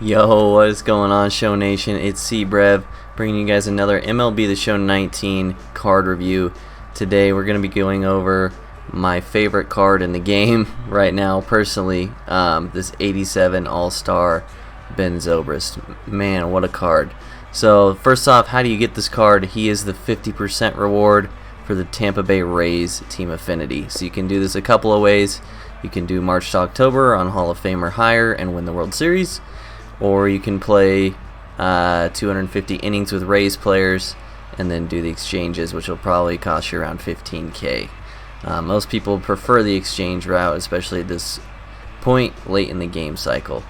Yo, what is going on, Show Nation? It's C-Brev, bringing you guys another MLB The Show 19 card review. Today we're going to be going over my favorite card in the game right now, personally, this 87 All-Star Ben Zobrist. Man, what a card. So, first off, how do you get this card? He is the 50% reward for the Tampa Bay Rays Team Affinity. So you can do this a couple of ways. You can do March to October on Hall of Fame or higher and win the World Series. Or you can play 250 innings with Rays players and then do the exchanges, which will probably cost you around $15K. Most people prefer the exchange route, especially at this point late in the game cycle.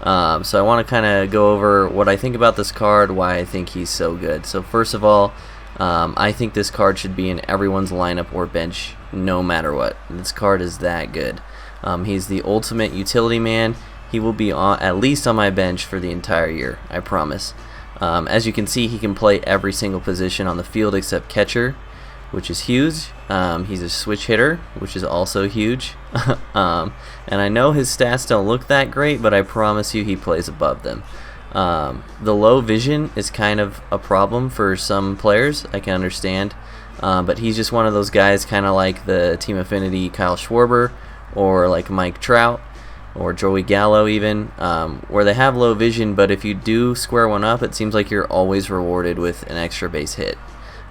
So I want to kind of go over what I think about this card, why I think he's so good. So first of all, I think this card should be in everyone's lineup or bench no matter what. This card is that good. He's the ultimate utility man. He will be at least on my bench for the entire year, I promise. As you can see, he can play every single position on the field except catcher, which is huge. He's a switch hitter, which is also huge. And I know his stats don't look that great, but I promise you he plays above them. The low vision is kind of a problem for some players, I can understand. But he's just one of those guys, kind of like the Team Affinity Kyle Schwarber or like Mike Trout, or Joey Gallo even, where they have low vision, but if you do square one up, it seems like you're always rewarded with an extra base hit.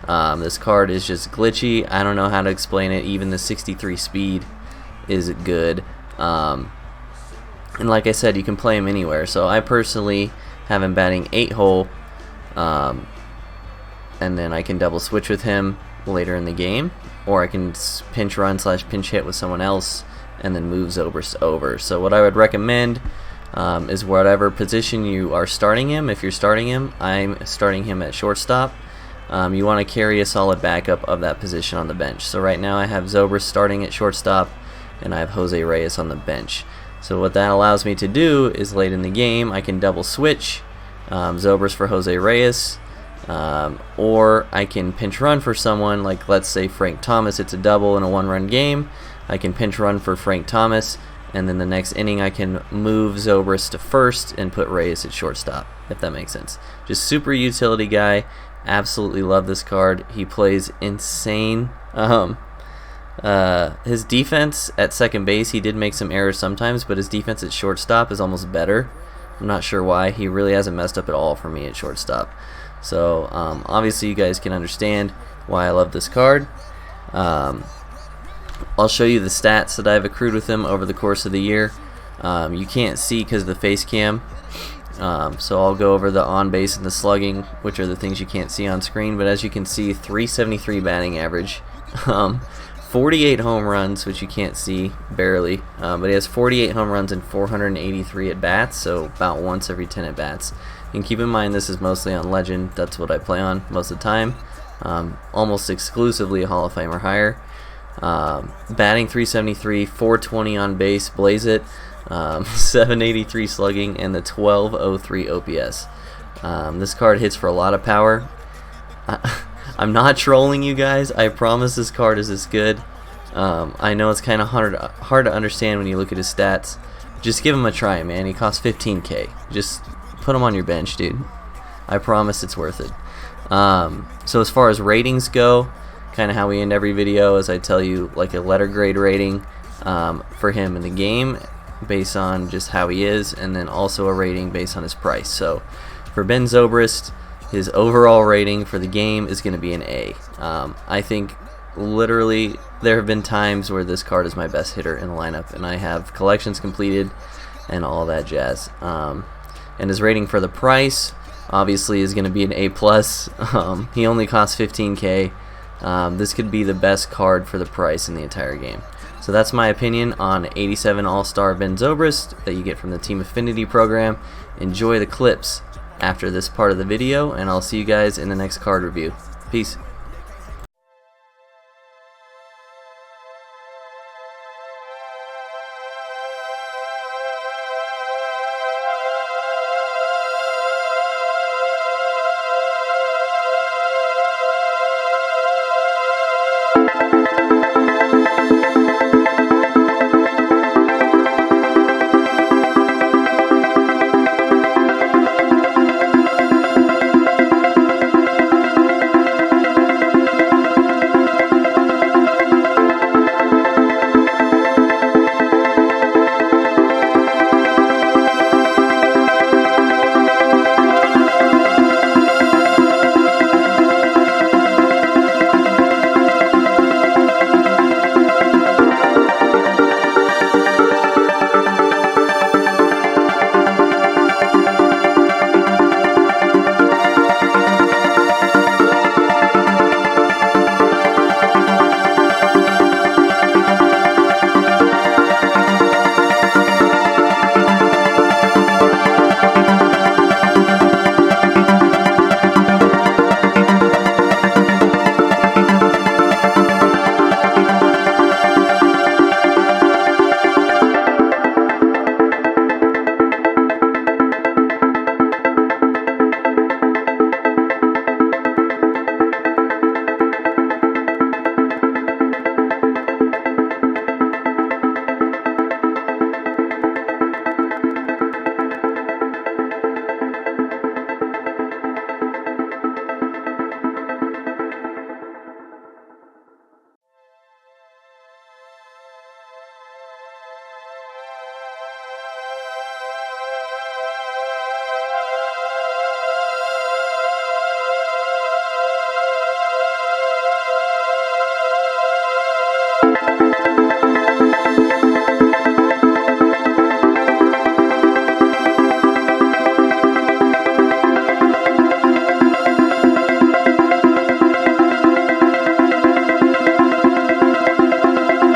This card is just glitchy. I don't know how to explain it. Even the 63 speed is good. And like I said, you can play him anywhere. So I personally have him batting 8 hole, and then I can double switch with him later in the game, or I can pinch run / pinch hit with someone else and then move Zobrist over. So what I would recommend is whatever position you are starting him. If you're starting him, I'm starting him at shortstop. You want to carry a solid backup of that position on the bench. So right now I have Zobrist starting at shortstop, and I have Jose Reyes on the bench. So what that allows me to do is late in the game I can double switch Zobrist for Jose Reyes, or I can pinch run for someone, like let's say Frank Thomas. It's a double in a 1-run game. I can pinch run for Frank Thomas, and then the next inning I can move Zobrist to first and put Reyes at shortstop, if that makes sense. Just super utility guy. Absolutely love this card. He plays insane. His defense at second base, he did make some errors sometimes, but his defense at shortstop is almost better. I'm not sure why. He really hasn't messed up at all for me at shortstop. So obviously you guys can understand why I love this card. I'll show you the stats that I've accrued with him over the course of the year. You can't see because of the face cam, so I'll go over the on base and the slugging, which are the things you can't see on screen. But as you can see, 373 batting average, 48 home runs, which you can't see barely, but he has 48 home runs and 483 at bats, so about once every 10 at bats. And keep in mind, this is mostly on Legend. That's what I play on most of the time, almost exclusively a Hall of Fame or higher. Batting 373, 420 on base, blaze it, 783 slugging, and the 1203 OPS. This card hits for a lot of power. I'm not trolling you guys. I promise this card is this good. I know it's kind of hard to understand when you look at his stats. Just give him a try, man. He costs 15K. Just put him on your bench, dude. I promise it's worth it. So as far as ratings go, kind of how we end every video is I tell you like a letter grade rating for him in the game based on just how he is, and then also a rating based on his price. So for Ben Zobrist, his overall rating for the game is going to be an A. I think literally there have been times where this card is my best hitter in the lineup, and I have collections completed and all that jazz. And his rating for the price obviously is going to be an A+. He only costs 15K. This could be the best card for the price in the entire game. So that's my opinion on 87 All-Star Ben Zobrist that you get from the Team Affinity program. Enjoy the clips after this part of the video, and I'll see you guys in the next card review. Peace.